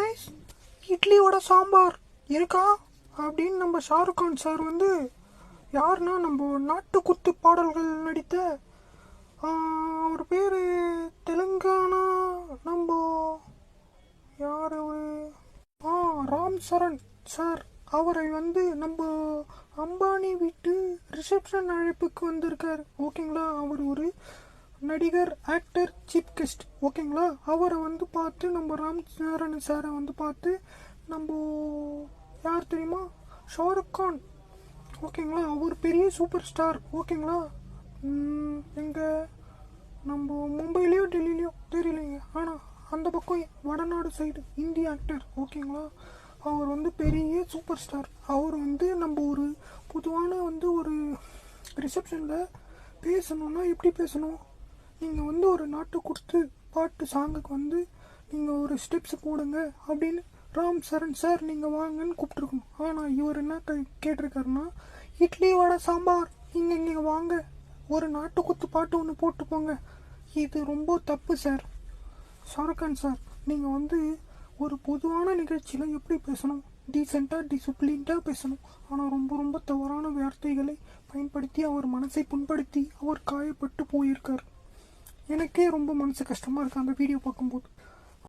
Guys, இட்லியோட sambar இருக்கா அப்படின்னு நம்ம ஷாருக் கான் சார் வந்து யாருன்னா நம்ம நாட்டுக்குத்து பாடல்கள் நடித்த அவர் பேர் தெலுங்கானா நம்ம யார் ராம் சரண் சார். அவரை வந்து நம்ம அம்பானி வீட்டு ரிசப்ஷன் அழைப்புக்கு வந்திருக்கார். ஓகேங்களா, அவர் ஒரு நடிகர், ஆக்டர், சீஃப் கெஸ்ட். ஓகேங்களா, அவரை வந்து பார்த்து நம்ம ராம் சரண் சாரை வந்து பார்த்து நம்ம யார் தெரியுமா, ஷாருக் கான். ஓகேங்களா, அவர் பெரிய சூப்பர் ஸ்டார். ஓகேங்களா, எங்கே நம்ம மும்பைலேயோ டெல்லியிலையோ தெரியலைங்க, ஆனால் அந்த பக்கம் வடநாடு சைடு இந்திய ஆக்டர். ஓகேங்களா, அவர் வந்து பெரிய சூப்பர் ஸ்டார். அவர் வந்து நம்ம ஒரு பொதுவான வந்து ஒரு ரிசப்ஷனில் பேசணுன்னா எப்படி பேசணும், நீங்கள் வந்து ஒரு நாட்டுக்குத்து பாட்டு சாங்குக்கு வந்து நீங்கள் ஒரு ஸ்டெப்ஸ் போடுங்க அப்படின்னு ராம் சரண் சார் நீங்கள் வாங்கன்னு கூப்பிட்ருக்கணும். ஆனால் இவர் என்ன கேட்டிருக்காருன்னா, இட்லி வடை சாம்பார் இங்கே வாங்க, ஒரு நாட்டுக்குத்து பாட்டு ஒன்று போட்டு போங்க. இது ரொம்ப தப்பு சார். ஷாருக் கான் சார், நீங்கள் வந்து ஒரு பொதுவான நிகழ்ச்சியில் எப்படி பேசணும், டீசெண்டாக டிசிப்ளின்டாக பேசணும். ஆனால் ரொம்ப ரொம்ப தவறான வார்த்தைகளை பயன்படுத்தி அவர் மனசை புண்படுத்தி அவர் காயப்பட்டு போயிருக்கார். எனக்கே ரொம்ப மனசு கஷ்டமாக இருக்குது அந்த வீடியோ பார்க்கும்போது.